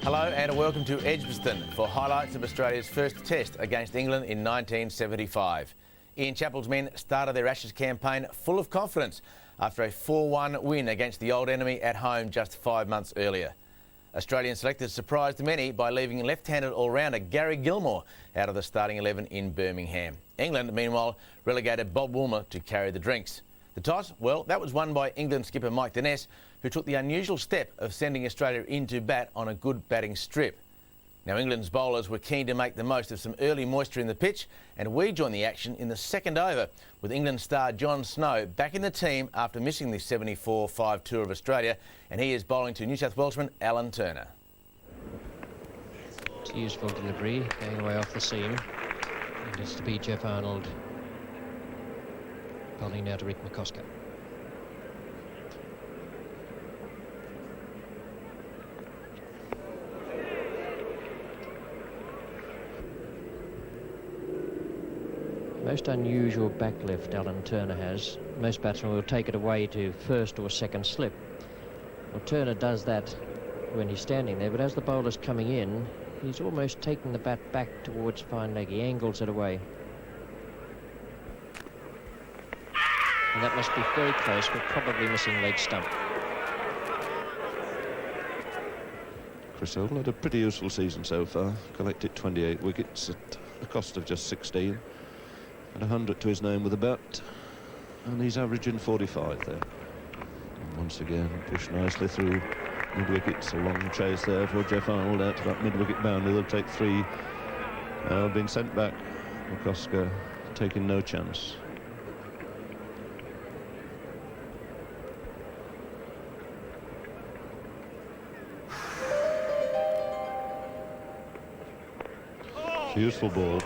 Hello and welcome to EDGBASTON for highlights of Australia's first test against England in 1975. Ian Chappell's men started their Ashes campaign full of confidence after a 4-1 win against the old enemy at home just 5 months earlier. Australian selectors surprised many by leaving left-handed all-rounder Gary Gilmore out of the starting 11 in Birmingham. England, meanwhile, relegated Bob Woolmer to carry the drinks. The toss, well, that was won by England skipper Mike Dennis, who took the unusual step of sending Australia into bat on a good batting strip. Now, England's bowlers were keen to make the most of some early moisture in the pitch, and we joined the action in the second over with England star John Snow back in the team after missing the 74-5 tour of Australia, and he is bowling to New South Welshman Alan Turner. It's a useful delivery, going away off the seam. And it's to be Jeff Arnold bowling now to Rick McCOSKER. Most unusual back lift Alan Turner has. Most batsmen will take it away to first or second slip. Well, Turner does that when he's standing there, but as the bowler's coming in, he's almost taking the bat back towards fine leg. He angles it away. And that must be very close, but probably missing leg stump. Chris Earl had a pretty useful season so far. Collected 28 wickets at a cost of just 16. And 100 to his name with a bat. And he's averaging 45 there. And once again, pushed nicely through mid-wickets. A long chase there for Jeff Arnold out to that mid-wicket boundary. They'll take three. Being sent back. McCOSKER taking no chance. Useful ball.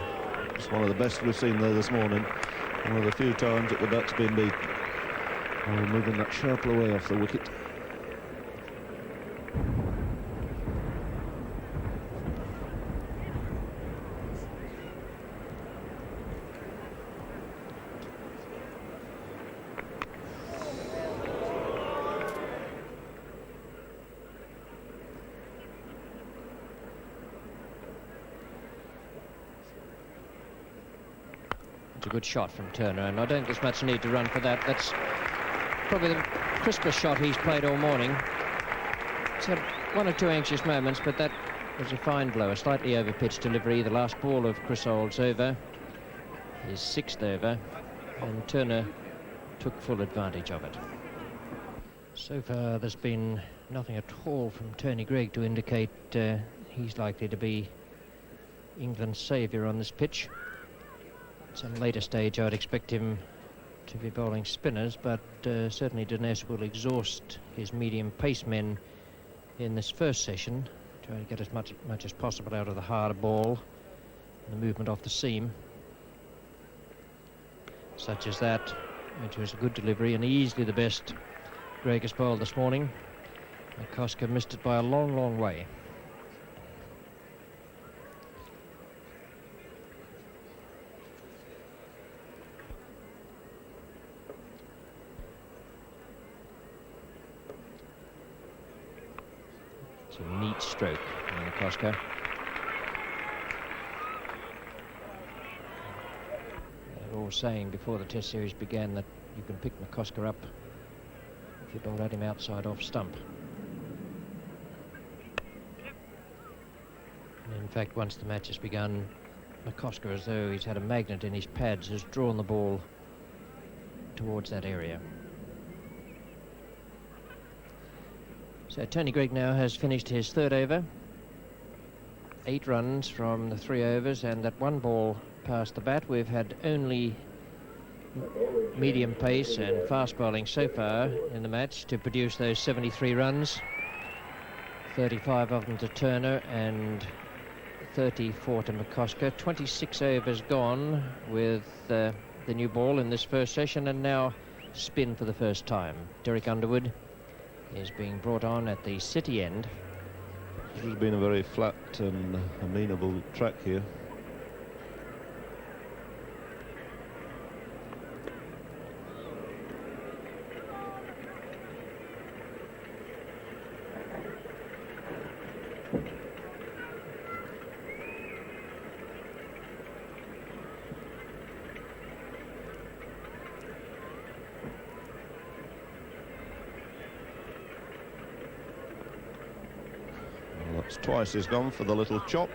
It's one of the best we've seen there this morning. One of the few times that the bat's been beat. Oh, moving that sharply away off the wicket. It's a good shot from Turner, and I don't think there's much need to run for that. That's probably the crispest shot he's played all morning. He's had one or two anxious moments, but that was a fine blow, a slightly over-pitched delivery. The last ball of Chris Old's over, his sixth over, and Turner took full advantage of it. So far, there's been nothing at all from Tony Greig to indicate he's likely to be England's saviour on this pitch. At some later stage, I'd expect him to be bowling spinners, but certainly Dennis will exhaust his medium pace men in this first session, trying to get as much as possible out of the harder ball and the movement off the seam, such as that, which was a good delivery and easily the best Greig has bowled this morning. McCOSKER missed it by a long, long way. A neat stroke from McCOSKER. They were all saying before the test series began that you can pick McCOSKER up if you bowl at him outside off stump. And in fact, once the match has begun, McCOSKER, as though he's had a magnet in his pads, has drawn the ball towards that area. So Tony Greig now has finished his third over. 8 runs from the 3 overs, and that one ball past the bat. We've had only medium pace and fast bowling so far in the match to produce those 73 runs. 35 of them to Turner and 34 to McCOSKER. 26 overs gone with the new ball in this first session, and now spin for the first time. Derek Underwood is being brought on at the city end. This has been a very flat and amenable track here. It's twice he's gone for the little chop.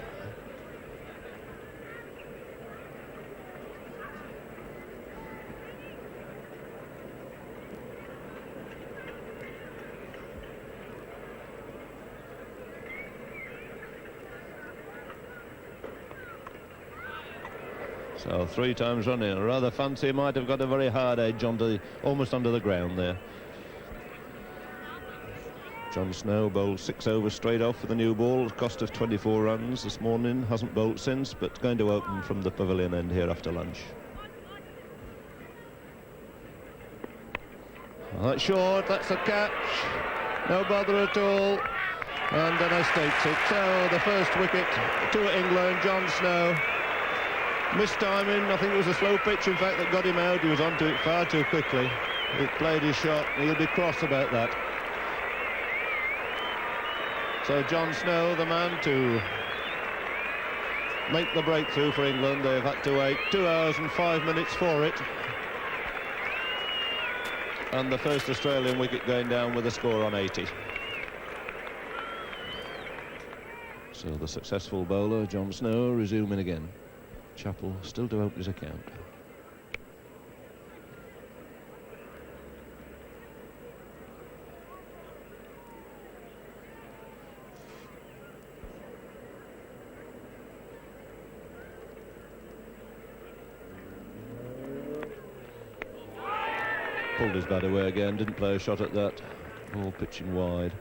So 3 times running. I rather fancy he might have got a very hard edge onto almost under the ground there. John Snow bowled 6 overs straight off with a new ball, cost of 24 runs this morning. Hasn't bowled since, but going to open from the pavilion end here after lunch. Well, that's short, that's a catch. No bother at all. And then I states it. So the first wicket to England, John Snow. Missed timing, I think it was a slow pitch in fact that got him out. He was onto it far too quickly. He played his shot, he'll be cross about that. So John Snow, the man to make the breakthrough for England. They've had to wait 2 hours and 5 minutes for it. And the first Australian wicket going down with a score on 80. So the successful bowler, John Snow, resuming again. Chappell still to open his account. Pulled his bat away again, didn't play a shot at that. Ball pitching wide.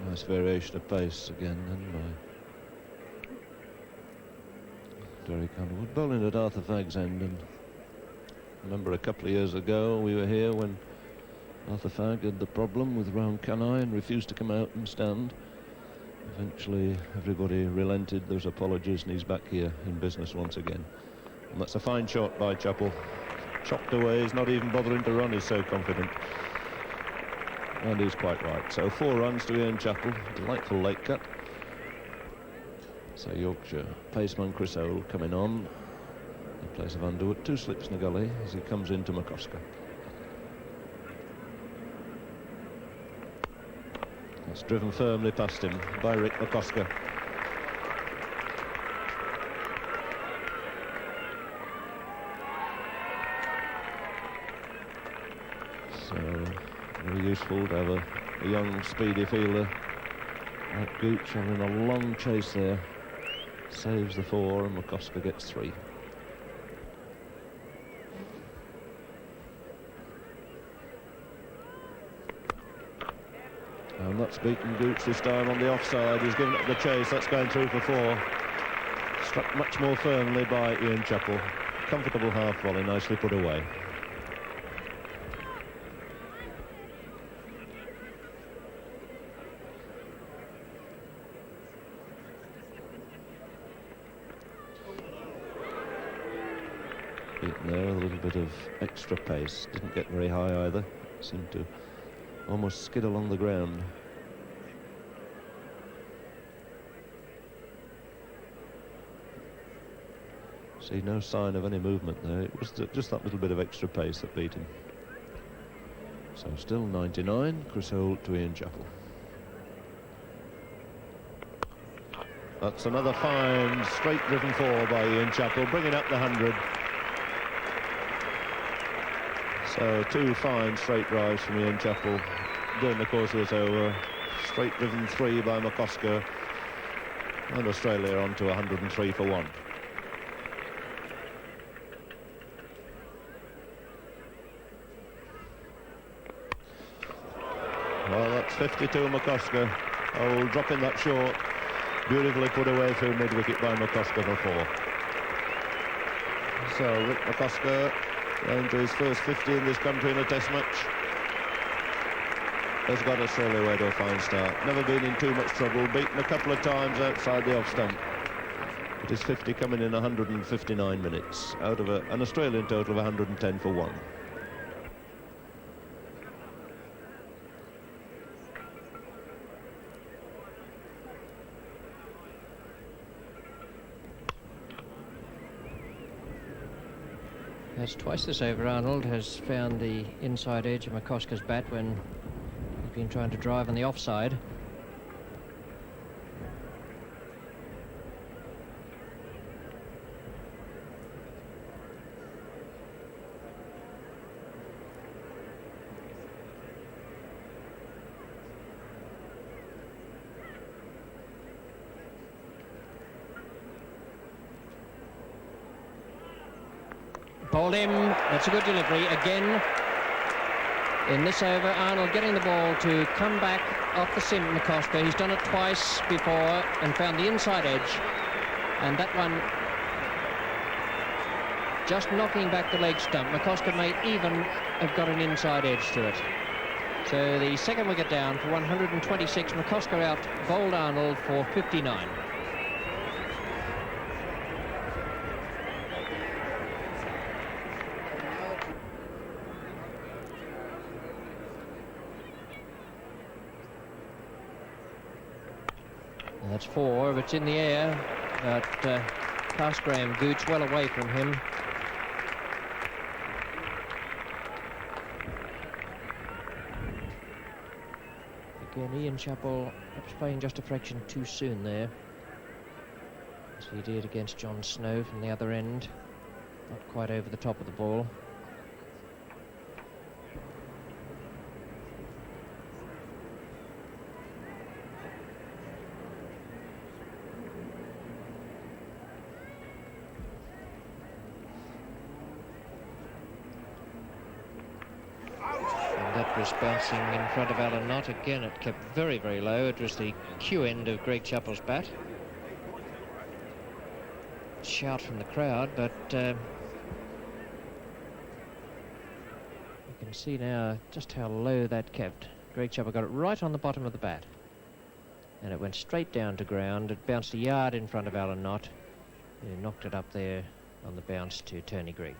Nice variation of pace again, and by Derek Underwood. Bowling at Arthur Fagg's end, and I remember a couple of years ago we were here when Arthur Fagg had the problem with round canai and refused to come out and stand. Eventually everybody relented, those apologies, and he's back here in business once again. And that's a fine shot by Chappell. Chopped away, he's not even bothering to run, he's so confident. And he's quite right. So 4 runs to Ian Chappell. Delightful late cut. So Yorkshire paceman Chris Hole coming on in place of Underwood. 2 slips in the gully as he comes into McCOSKER. That's driven firmly past him by Rick McCOSKER. So very useful to have a young, speedy fielder like Gooch having a long chase there. Saves the 4 and McCOSKER gets 3. And that's beaten Gooch this time on the offside. He's given up the chase, that's going through for 4. Struck much more firmly by Ian Chappell. Comfortable half volley, nicely put away. There, a little bit of extra pace. Didn't get very high either. Seemed to almost skid along the ground. See no sign of any movement there. It was just that little bit of extra pace that beat him. So still 99. Chris Holt to Ian Chappell. That's another fine straight driven 4 by Ian Chappell, bringing up the 100. So 2 fine straight drives from Ian Chappell during the course of this over. Straight driven 3 by McCOSKER, and Australia on to 103 for 1. Well, that's 52 McCOSKER. Oh, dropping that short. Beautifully put away through mid-wicket by McCOSKER for 4. So Rick McCOSKER going to his first 50 in this country in a test match. Has got Australia away to a fine start. Never been in too much trouble. Beaten a couple of times outside the off stump. But his 50 coming in 159 minutes out of an Australian total of 110 for 1. That's twice this over. Arnold has found the inside edge of McCosker's bat when he's been trying to drive on the offside. Bowled him. That's a good delivery again. In this over, Arnold getting the ball to come back off the sim, McCOSKER. He's done it twice before and found the inside edge. And that one just knocking back the leg stump. McCOSKER may even have got an inside edge to it. So the second wicket down for 126. McCOSKER out, bowled Arnold for 59. That's 4, but it's in the air, but past Graham Gooch, well away from him. Again, Ian Chappell perhaps playing just a fraction too soon there, as he did against John Snow from the other end. Not quite over the top of the ball. Was bouncing in front of Alan Knott. Again, it kept very, very low. It was the Q end of Greg Chappell's bat. Shout from the crowd, but you can see now just how low that kept. Greg Chappell got it right on the bottom of the bat, and it went straight down to ground. It bounced a yard in front of Alan Knott, who knocked it up there on the bounce to Tony Greig.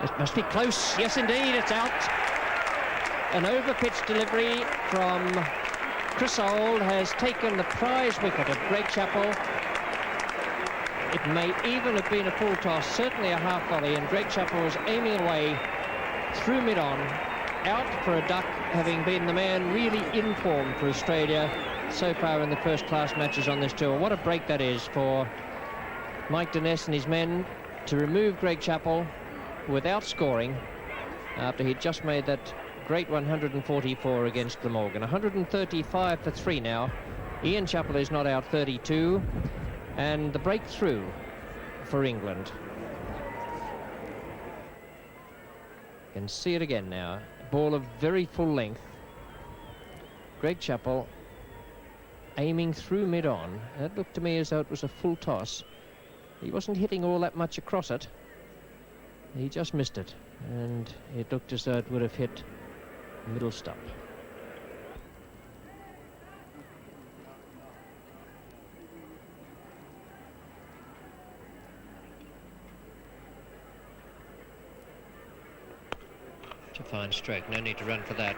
It must be close. Yes, indeed, it's out. An over-pitch delivery from Chris Old has taken the prize wicket of Greg Chappell. It may even have been a full toss, certainly a half volley, and Greg Chappell was aiming away through mid-on, out for a duck, having been the man really in form for Australia so far in the first-class matches on this tour. What a break that is for Mike Denness and his men to remove Greg Chappell without scoring after he'd just made that great 144 against Glamorgan. 135 for 3 now. Ian Chappell is not out, 32, and the breakthrough for England. You can see it again now. Ball of very full length. Greg Chappell aiming through mid-on. It looked to me as though it was a full toss. He wasn't hitting all that much across it. He just missed it, and it looked as though it would have hit middle stump. It's a fine stroke, no need to run for that.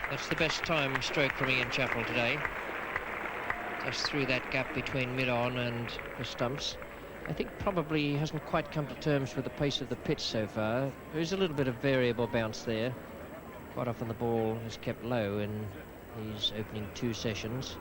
That's the best time stroke from Ian Chappell today. Just through that gap between mid-on and the stumps. I think probably he hasn't quite come to terms with the pace of the pitch so far. There is a little bit of variable bounce there. Quite often the ball is kept low in these opening 2 sessions.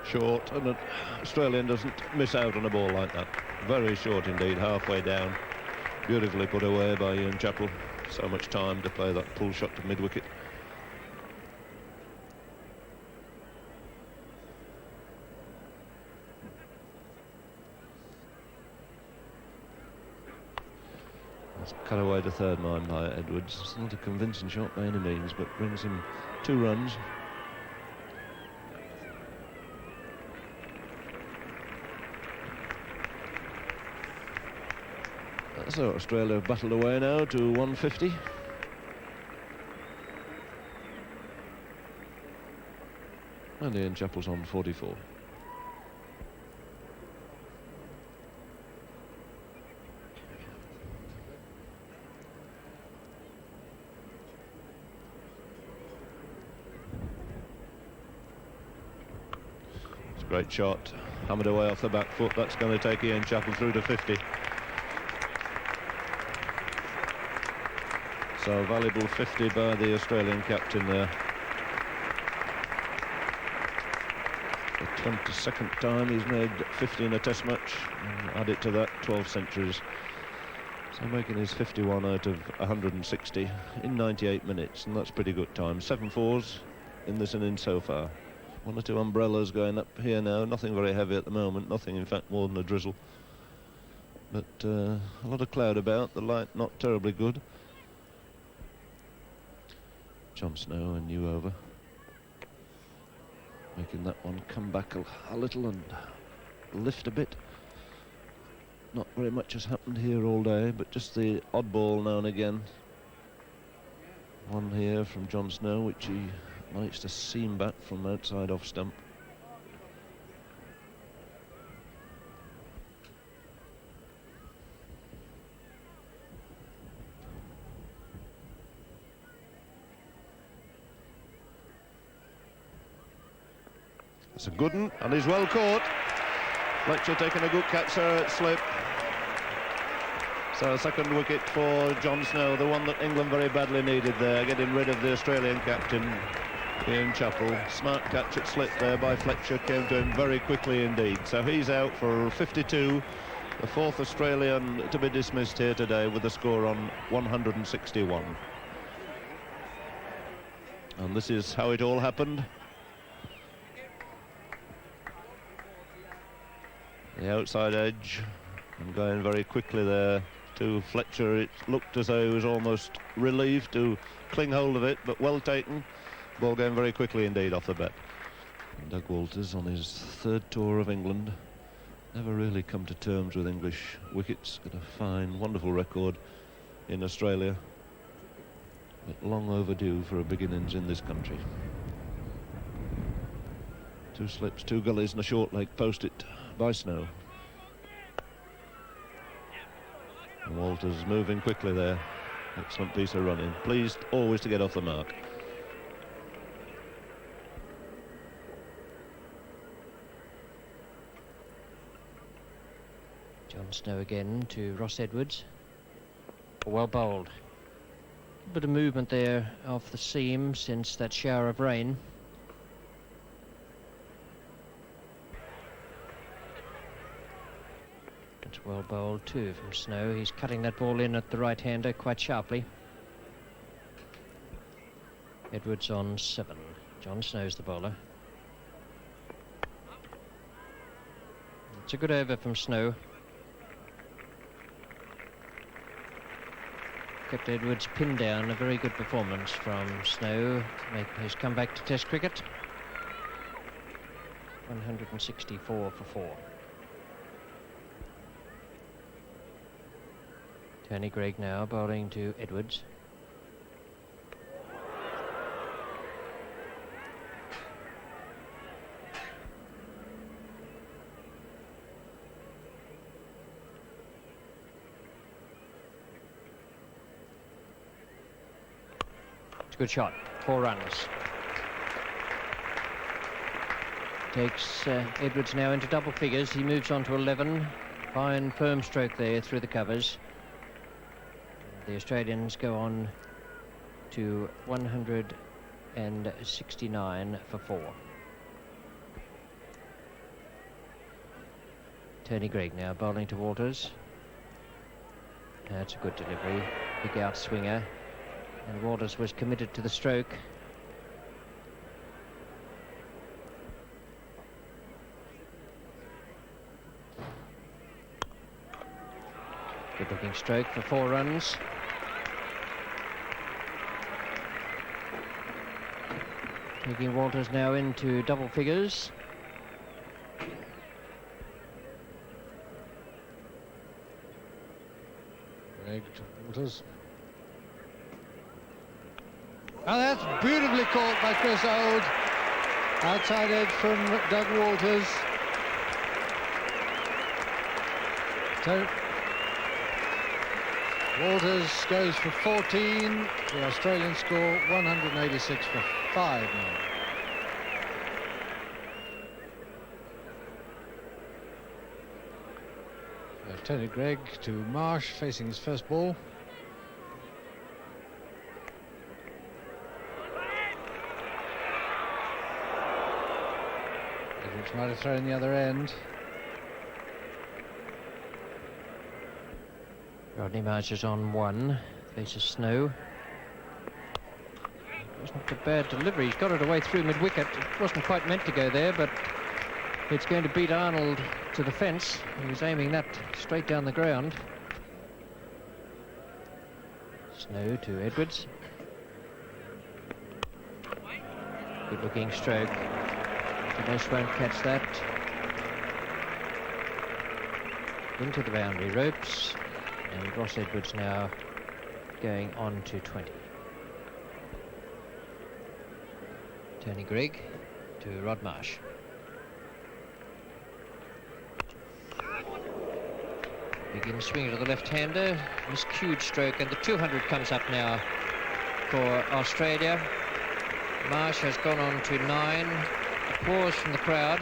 Short, and an Australian doesn't miss out on a ball like that. Very short indeed, halfway down. Beautifully put away by Ian Chappell. So much time to play that pull shot to mid-wicket. That's cut away to third man by Edwards. It's not a convincing shot by any means, but brings him 2 runs. So Australia have battled away now to 150. And Ian Chappell's on 44. Great shot, hammered away off the back foot. That's going to take Ian Chappell through to 50. So valuable 50 by the Australian captain there. The 22nd time he's made 50 in a test match, and add it to that, 12 centuries. So making his 51 out of 160 in 98 minutes, and that's pretty good time. 7 fours in this innings so far. 1 or 2 umbrellas going up here now, nothing very heavy at the moment, nothing in fact more than a drizzle. But a lot of cloud about, the light not terribly good. John Snow and new over. Making that one come back a little and lift a bit. Not very much has happened here all day, but just the odd ball now and again. One here from John Snow, which he managed to seam back from outside off stump. It's a good one, and he's well caught. Fletcher taking a good catch there at slip. So a second wicket for John Snow, the one that England very badly needed there, getting rid of the Australian captain, Ian Chappell. Smart catch at slip there by Fletcher, came to him very quickly indeed. So he's out for 52, the 4th Australian to be dismissed here today with a score on 161. And this is how it all happened. The outside edge, and going very quickly there to Fletcher. It looked as though he was almost relieved to cling hold of it, but well taken. Ball going very quickly indeed off the bat. And Doug Walters on his 3rd tour of England. Never really come to terms with English wickets. Got a fine, wonderful record in Australia, but long overdue for a big innings in this country. 2 slips, 2 gullies and a short leg posted by Snow. And Walters moving quickly there. Excellent piece of running. Pleased always to get off the mark. John Snow again to Ross Edwards. Well bowled. A bit of movement there off the seam since that shower of rain. It's well bowled too from Snow. He's cutting that ball in at the right-hander quite sharply. Edwards on 7. John Snow's the bowler. It's a good over from Snow. Kept Edwards pinned down. A very good performance from Snow. Making his comeback to Test cricket. 164 for 4. Tony Greig now bowling to Edwards. It's a good shot. 4 runs. Takes Edwards now into double figures. He moves on to 11. Fine firm stroke there through the covers. The Australians go on to 169 for 4. Tony Greig now bowling to Walters. That's a good delivery. Big out swinger. And Walters was committed to the stroke. Good looking stroke for 4 runs. Taking Walters now into double figures. Greig to Walters. And that's beautifully caught by Chris Old. Outside edge from Doug Walters. So Walters goes for 14. The Australian score 186 for 5 now. Tony Greig to Marsh, facing his first ball. Edwards might have thrown the other end. Rodney Marsh is on 1, faces Snow. It wasn't a bad delivery. He's got it away through mid-wicket. It wasn't quite meant to go there, but it's going to beat Arnold to the fence. He was aiming that straight down the ground. Snow to Edwards. Good looking stroke. Dinesh won't catch that. Into the boundary ropes. And Ross Edwards now going on to 20. Tony Greig to Rod Marsh. Begins swinging to the left-hander, miscued stroke, and the 200 comes up now for Australia. Marsh has gone on to 9. Applause from the crowd.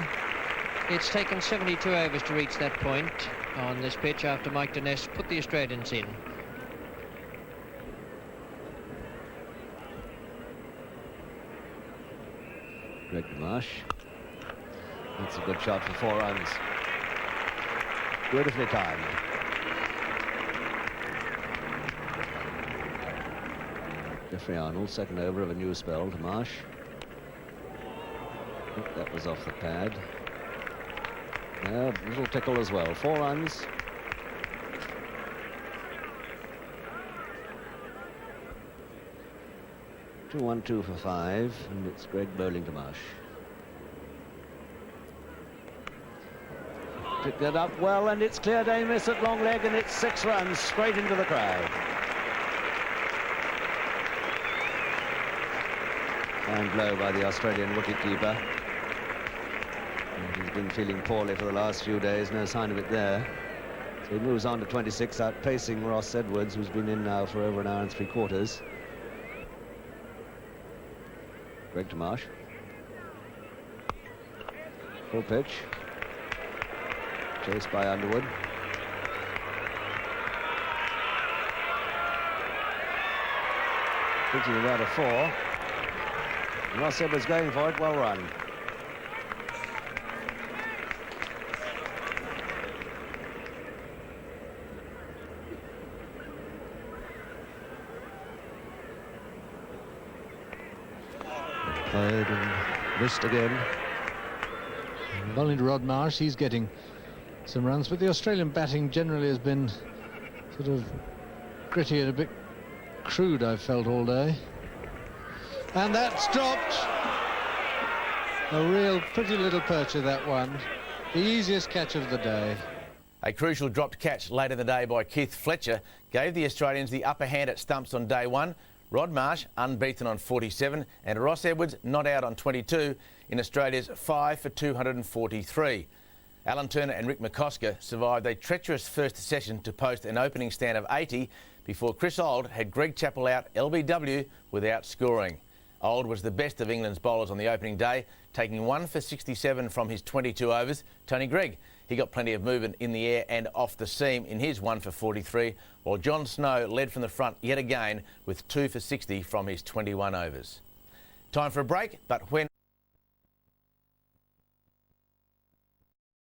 It's taken 72 overs to reach that point on this pitch after Mike Dinesh put the Australians in. Greg Marsh. That's a good shot for 4 runs. Beautifully timed. Jeffrey Arnold, second over of a new spell to Marsh. I think that was off the pad. Yeah, little tickle as well. 4 runs. Two, 1-2 for 5, and it's Greg bowling to Marsh. Picked that up well, and it's cleared Amos at long leg, and it's 6 runs straight into the crowd. Fine blow by the Australian wicketkeeper. He's been feeling poorly for the last few days, no sign of it there. So he moves on to 26, outpacing Ross Edwards, who's been in now for over an hour and 3/4. Greg to Marsh. Full pitch. Chased by Underwood. Thinking about a 4. And Ross Edwards going for it, well run. Played and missed again. Bowling to Rod Marsh, he's getting some runs, but the Australian batting generally has been sort of gritty and a bit crude, I've felt all day. And that's dropped. A real pretty little percher, that one. The easiest catch of the day. A crucial dropped catch late in the day by Keith Fletcher gave the Australians the upper hand at stumps on day 1. Rod Marsh unbeaten on 47 and Ross Edwards not out on 22 in Australia's 5 for 243. Alan Turner and Rick McCOSKER survived a treacherous first session to post an opening stand of 80 before Chris Auld had Greg Chappell out LBW without scoring. Auld was the best of England's bowlers on the opening day, taking 1 for 67 from his 22 overs. Tony Greig, he got plenty of movement in the air and off the seam in his 1 for 43, while John Snow led from the front yet again with 2 for 60 from his 21 overs. Time for a break, but when